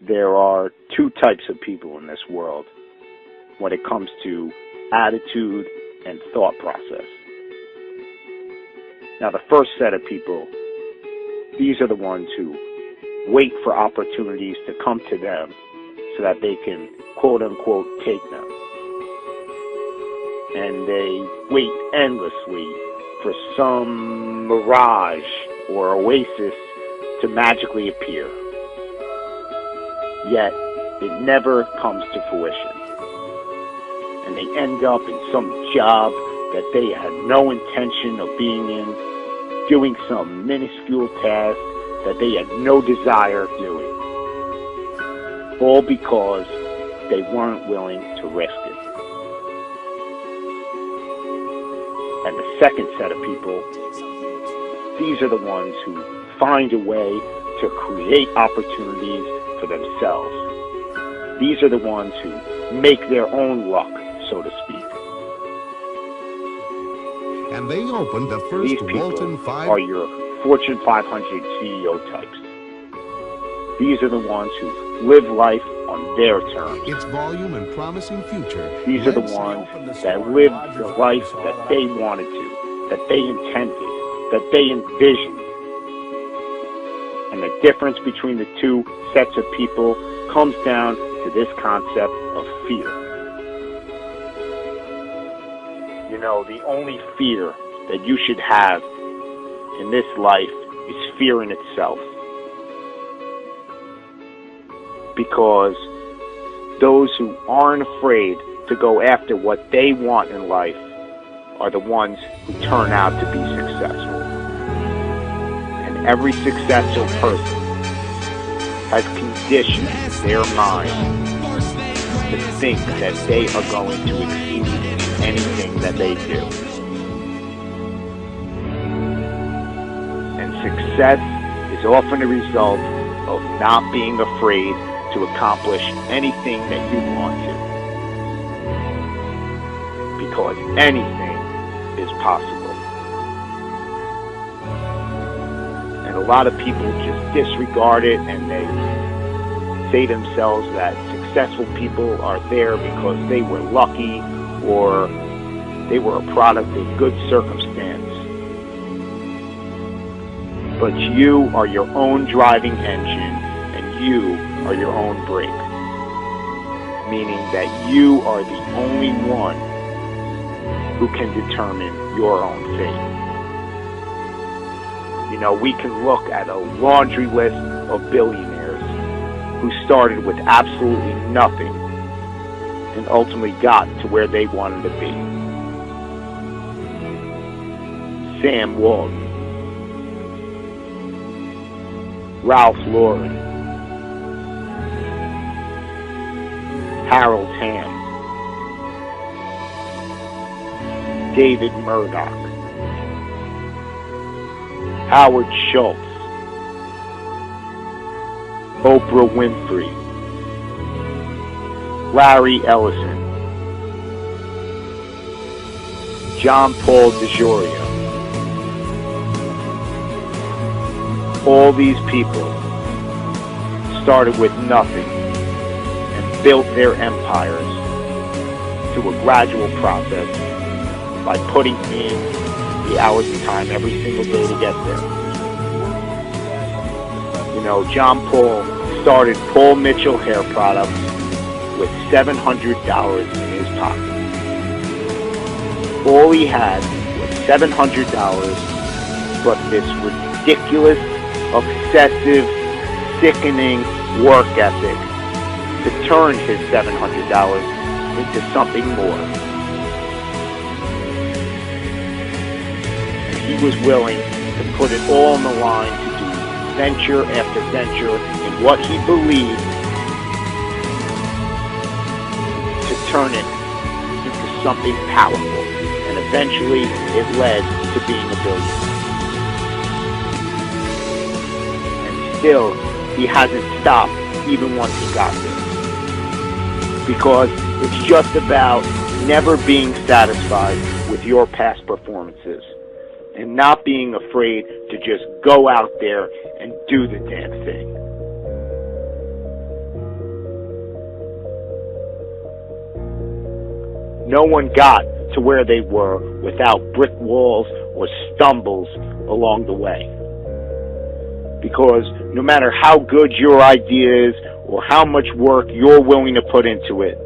there are two types of people in this world when it comes to attitude and thought process. Now, the first set of people, these are the ones who wait for opportunities to come to them so that they can, quote unquote, take them. And they wait endlessly for some mirage or oasis to magically appear. Yet, it never comes to fruition. And they end up in some job that they had no intention of being in, doing some minuscule task that they had no desire of doing. All because they weren't willing to risk it. And the second set of people, these are the ones who find a way to create opportunities for themselves. These are the ones who make their own luck, so to speak. And they opened the first These people Walton 5 are your Fortune 500 CEO types. These are the ones who live life on their terms. its volume and promising future. These are the ones that live the life that they wanted to, that they intended, that they envisioned. And the difference between the two sets of people comes down to this concept of fear. You know, the only fear that you should have in this life is fear in itself. Because those who aren't afraid to go after what they want in life are the ones who turn out to be successful. And every successful person has conditioned their mind to think that they are going to exceed in anything that they do. And success is often a result of not being afraid to accomplish anything that you want to. Because anything is possible. And a lot of people just disregard it, and they say to themselves that successful people are there because they were lucky or they were a product of good circumstance. But you are your own driving engine, and you are your own brake. Meaning that you are the only one who can determine your own fate. You know, we can look at a laundry list of billionaires who started with absolutely nothing and ultimately got to where they wanted to be. Sam Walton, Ralph Lauren, Harold Hamm, David Murdoch, Howard Schultz, Oprah Winfrey, Larry Ellison, John Paul DeJoria. All these people started with nothing and built their empires through a gradual process by putting in the hours and time every single day to get there. You know, John Paul started Paul Mitchell Hair Products with $700 in his pocket. All he had was $700, but this ridiculous, obsessive, sickening work ethic to turn his $700 into something more. He was willing to put it all on the line to do venture after venture in what he believed, to turn it into something powerful. And eventually it led to being a billionaire. And still, he hasn't stopped even once he got there. Because it's just about never being satisfied with your past performances and not being afraid to just go out there and do the damn thing. No one got to where they were without brick walls or stumbles along the way. Because no matter how good your idea is or how much work you're willing to put into it,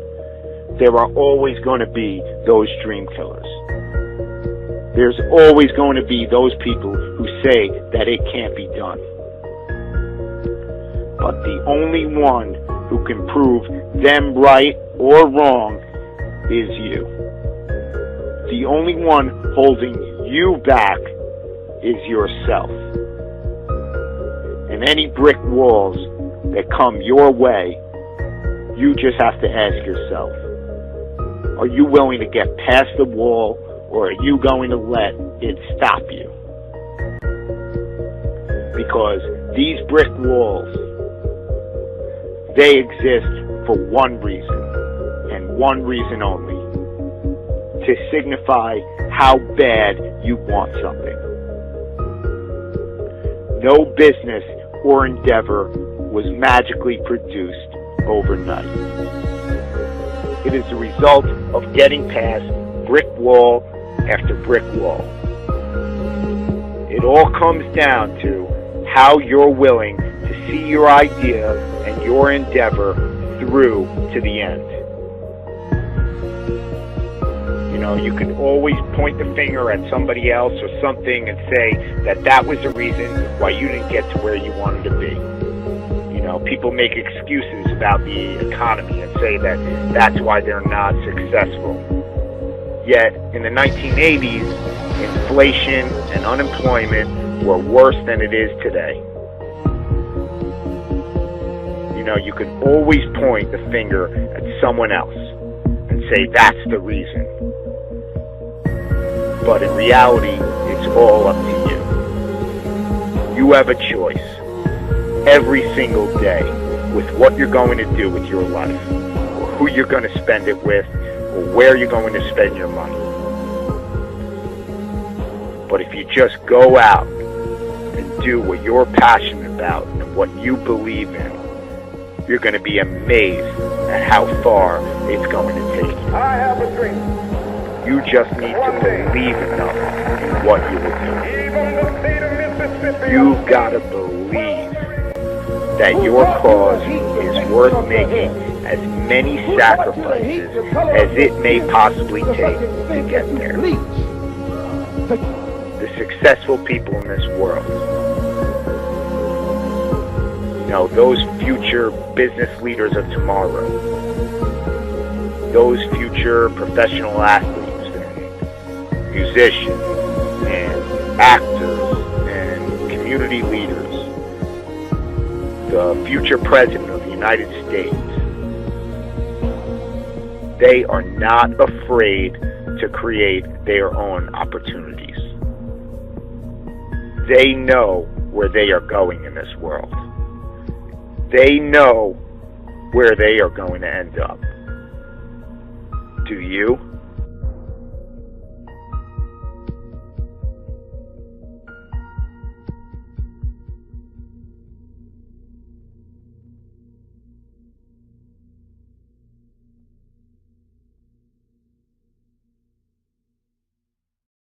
there are always going to be those dream killers. There's always going to be those people who say that it can't be done. But the only one who can prove them right or wrong is you. The only one holding you back is yourself. And any brick walls that come your way, you just have to ask yourself, are you willing to get past the wall, or are you going to let it stop you? Because these brick walls, they exist for one reason, and one reason only: to signify how bad you want something. No business or endeavor was magically produced overnight. It is the result of getting past brick wall after brick wall. It all comes down to how you're willing to see your idea and your endeavor through to the end. You know, you can always point the finger at somebody else or something and say that that was the reason why you didn't get to where you wanted to be. You know, people make excuses about the economy and say that that's why they're not successful. Yet, in the 1980s, inflation and unemployment were worse than it is today. You know, you can always point the finger at someone else and say that's the reason. But in reality, it's all up to you. You have a choice every single day with what you're going to do with your life, or who you're going to spend it with, or where you're going to spend your money. But if you just go out and do what you're passionate about and what you believe in, you're going to be amazed at how far it's going to take you. I have a dream. You just need to believe enough in what you will do. Even the state of Mississippi. You've got to believe that your cause is worth making as many sacrifices as it may possibly take to get there. The successful people in this world, you know, those future business leaders of tomorrow, those future professional athletes and musicians and actors and community leaders, the future president of the United States, they are not afraid to create their own opportunities. They know where they are going in this world. They know where they are going to end up. Do you?